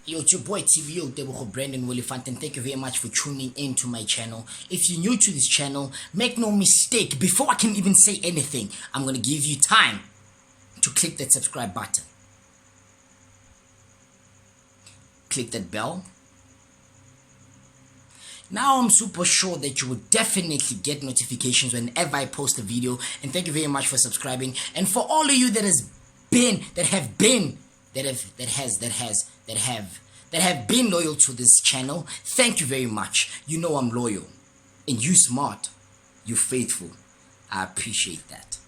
Yo, it's your boy TVO Tebogo Brandon Olifant, and thank you very much for tuning in to my channel. If you're new to this channel, make no mistake, before I can even say anything, I'm going to give you time to click that subscribe button. Click that bell. Now I'm super sure that you will definitely get notifications whenever I post a video, and thank you very much for subscribing. And for all of you that have been loyal to this channel, thank you very much. You know I'm loyal, and you smart, you faithful. I appreciate that.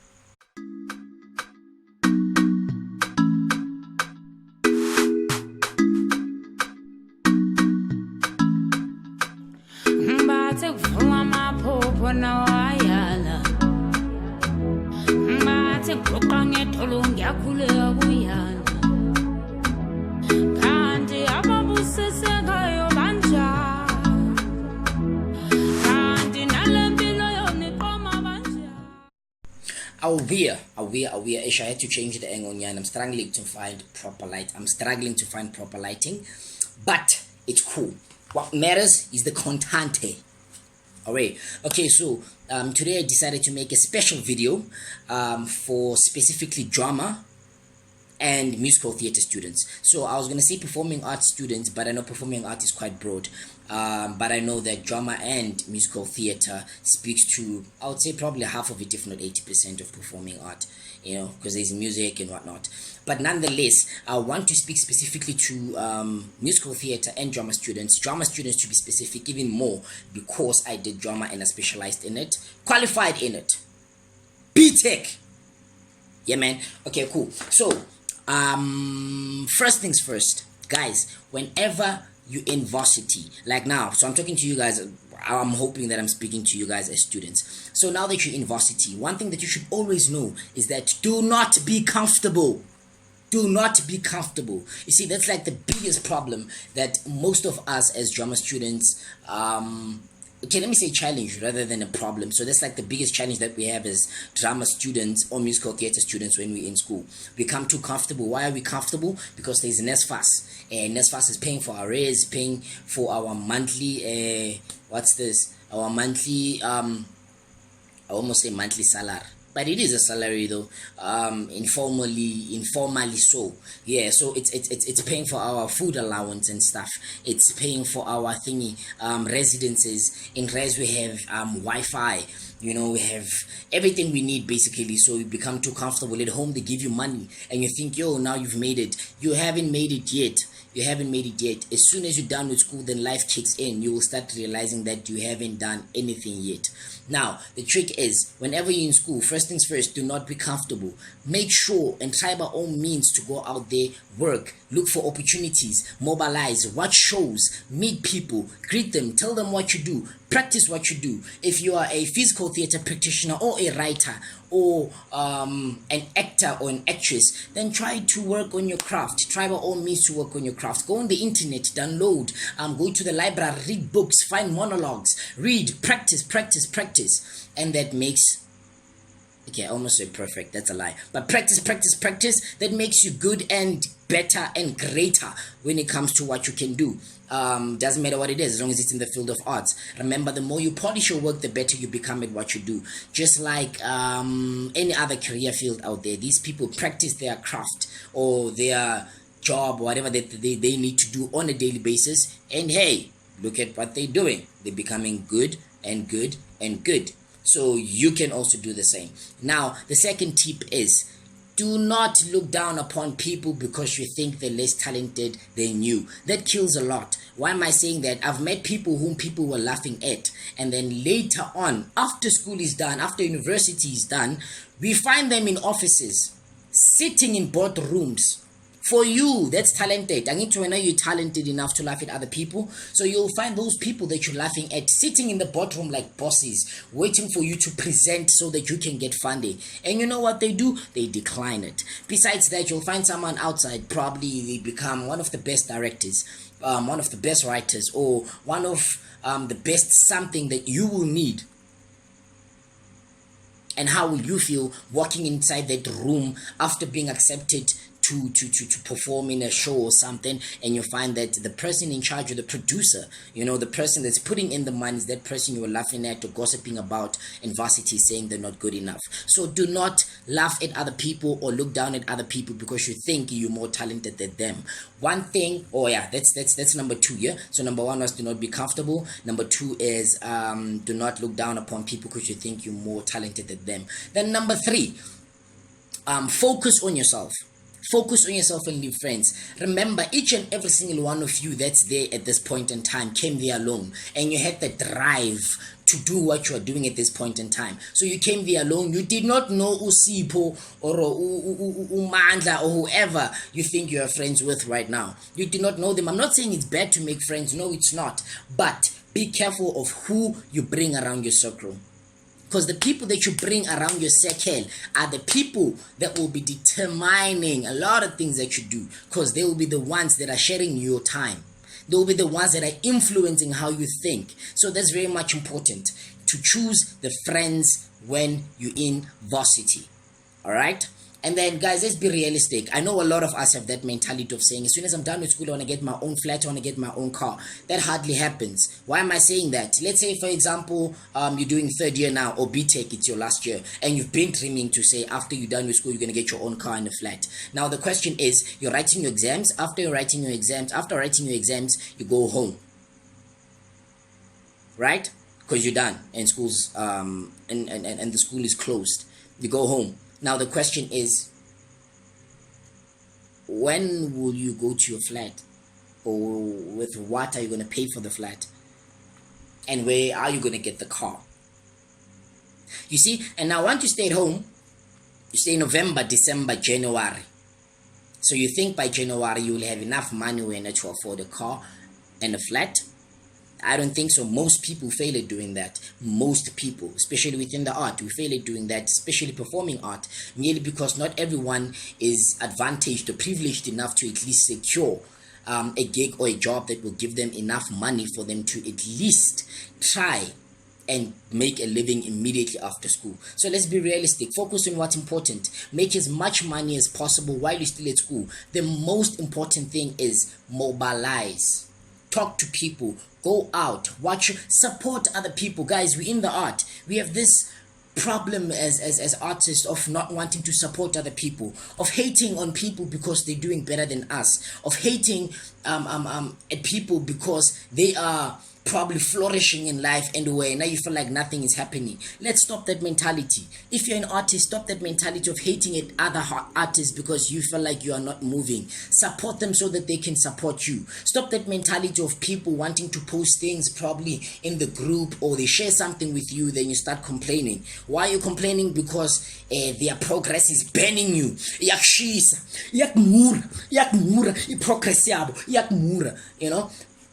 Ish, I had to change the angle and I'm struggling to find proper lighting, but it's cool. What matters is the content. Alright, okay, so today I decided to make a special video for specifically drama and musical theater students. So I was going to say performing arts students, but I know performing art is quite broad. But I know that drama and musical theater speaks to, I would say, probably half of it, if not 80% of performing art, you know, because there's music and whatnot. But nonetheless, I want to speak specifically to musical theater and drama students to be specific even more, because I did drama and I specialized in it, qualified in it, B-Tech. Yeah, man. Okay, cool. So first things first, guys, whenever you in varsity, like now, so I'm talking to you guys, I'm hoping that I'm speaking to you guys as students. So now that you're in varsity, one thing that you should always know is that do not be comfortable. Do not be comfortable. You see, that's like the biggest problem that most of us as drama students, okay, let me say challenge rather than a problem. So that's like the biggest challenge that we have as drama students or musical theater students when we're in school. We become too comfortable. Why are we comfortable? Because there's NSFAS. And NSFAS is paying for our raise, paying for our monthly, our monthly, I almost say monthly salary. But it is a salary though, informally so. Yeah, so it's paying for our food allowance and stuff. It's paying for our thingy, residences. In res we have Wi-Fi. You know, we have everything we need basically. So you become too comfortable at home. They give you money and you think, yo, now you've made it. You haven't made it yet. As soon as you're done with school, then life kicks in. You will start realizing that you haven't done anything yet. Now, the trick is, whenever you're in school, first things first, do not be comfortable. Make sure and try by all means to go out there, work, look for opportunities, mobilize, watch shows, meet people, greet them, tell them what you do, practice what you do. If you are a physical theater practitioner or a writer or an actor or an actress, then try to work on your craft. Try by all means to work on your craft. Go on the internet, download, go to the library, read books, find monologues, read, practice, and that makes, okay, I almost said perfect, that's a lie, but practice, that makes you good and better and greater when it comes to what you can do. Doesn't matter what it is, as long as it's in the field of arts. Remember, the more you polish your work, the better you become at what you do. Just like any other career field out there, these people practice their craft or their job, whatever that they need to do on a daily basis, and hey, look at what they're doing. They're becoming good and good and good. So you can also do the same. Now, the second tip is, do not look down upon people because you think they're less talented than you. That kills a lot. Why am I saying that? I've met people whom people were laughing at, and then later on, after school is done, after university is done, we find them in offices, sitting in boardrooms. For you, that's talented. I need to know you're talented enough to laugh at other people. So you'll find those people that you're laughing at sitting in the boardroom like bosses, waiting for you to present so that you can get funding. And you know what they do? They decline it. Besides that, you'll find someone outside, probably they become one of the best directors, one of the best writers, or one of the best something that you will need. And how will you feel walking inside that room after being accepted to perform in a show or something, and you find that the person in charge, or the producer, the person that's putting in the money, is that person you were laughing at or gossiping about in varsity, saying they're not good enough. So do not laugh at other people or look down at other people because you think you're more talented than them. One thing, that's number 2. Yeah, so number 1 was do not be comfortable. Number 2 is do not look down upon people because you think you're more talented than them. Then number 3, focus on yourself. Focus on yourself and leave friends. Remember, each and every single one of you that's there at this point in time came there alone, and you had the drive to do what you are doing at this point in time. So you came there alone. You did not know Usipo or Umandla or whoever you think you are friends with right now. You did not know them. I'm not saying it's bad to make friends. No, it's not. But be careful of who you bring around your circle. Because the people that you bring around your circle are the people that will be determining a lot of things that you do. Because they will be the ones that are sharing your time. They will be the ones that are influencing how you think. So that's very much important to choose the friends when you're in varsity. All right? And then, guys, let's be realistic. I know a lot of us have that mentality of saying, as soon as I'm done with school, I want to get my own flat, I want to get my own car. That hardly happens. Why am I saying that? Let's say, for example, you're doing 3rd year now, or BTech, it's your last year, and you've been dreaming to say, after you're done with school, you're going to get your own car and a flat. Now, the question is, you're writing your exams. After writing your exams, you go home. Right? Because you're done, and school's and the school is closed. You go home. Now the question is, when will you go to your flat? Or with what are you going to pay for the flat? And where are you going to get the car? You see, and now once you stay at home, you stay November, December, January. So you think by January you will have enough money to afford a car and a flat? I don't think so. Most people fail at doing that. Most people, especially within the art, we fail at doing that, especially performing art, merely because not everyone is advantaged or privileged enough to at least secure a gig or a job that will give them enough money for them to at least try and make a living immediately after school. So let's be realistic. Focus on what's important. Make as much money as possible while you're still at school. The most important thing is mobilize. Talk to people. Go out, watch, support other people. Guys, we're in the art. We have this problem as artists of not wanting to support other people, of hating on people because they're doing better than us, of hating at people because they are probably flourishing in life and way. Now you feel like nothing is happening. Let's stop that mentality. If you're an artist, stop that mentality of hating at other artists because you feel like you are not moving. Support them so that they can support you. Stop that mentality of people wanting to post things probably in the group, or they share something with you, then you start complaining. Why are you complaining? Because their progress is banning you. Yakshisa, yakmura, progress yabo, yakmura,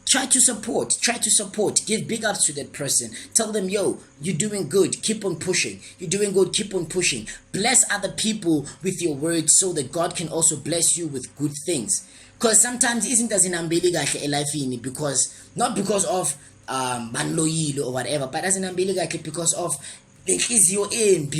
Try to support, give big ups to that person. Tell them, yo, you're doing good, keep on pushing. You're doing good, keep on pushing. Bless other people with your words so that God can also bless you with good things. Because sometimes isn't as in life, because not because of manloyilo or whatever, but as in because of the your aim,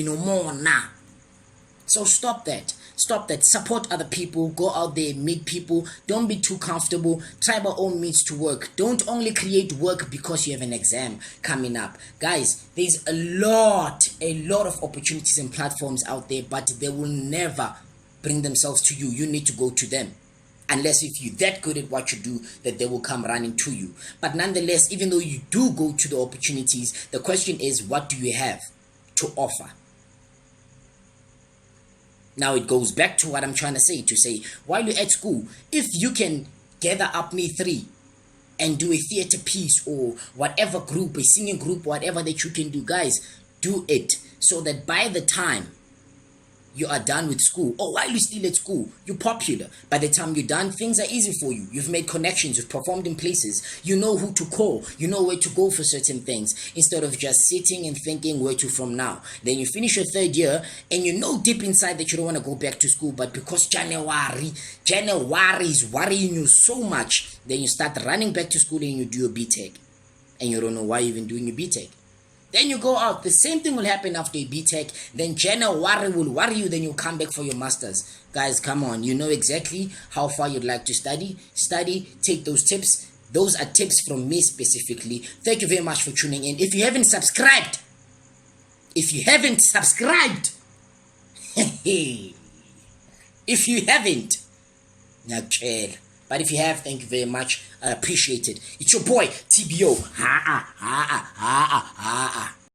So stop that. Support other people. Go out there, meet people. Don't be too comfortable. Try by all means to work. Don't only create work because you have an exam coming up. Guys, there's a lot of opportunities and platforms out there, but they will never bring themselves to you. You need to go to them. Unless if you're that good at what you do, that they will come running to you. But nonetheless, even though you do go to the opportunities, the question is, what do you have to offer? Now it goes back to what I'm trying to say, while you're at school, if you can gather up me 3 and do a theater piece or whatever group, a singing group, whatever that you can do, guys, do it so that by the time you are done with school, or while you're still at school, you're popular. By the time you're done, things are easy for you. You've made connections, you've performed in places, you know who to call, you know where to go for certain things, instead of just sitting and thinking where to from now. Then you finish your 3rd year, and you know deep inside that you don't want to go back to school, but because January is worrying you so much, then you start running back to school and you do your BTech. And you don't know why you're even doing your BTech. Then you go out. The same thing will happen after your BTech. Then January will worry you. Then you come back for your masters. Guys, come on. You know exactly how far you'd like to study. Study. Take those tips. Those are tips from me specifically. Thank you very much for tuning in. If you haven't subscribed, if you haven't, now chill. But if you have, thank you very much. I appreciate it. It's your boy, TBO.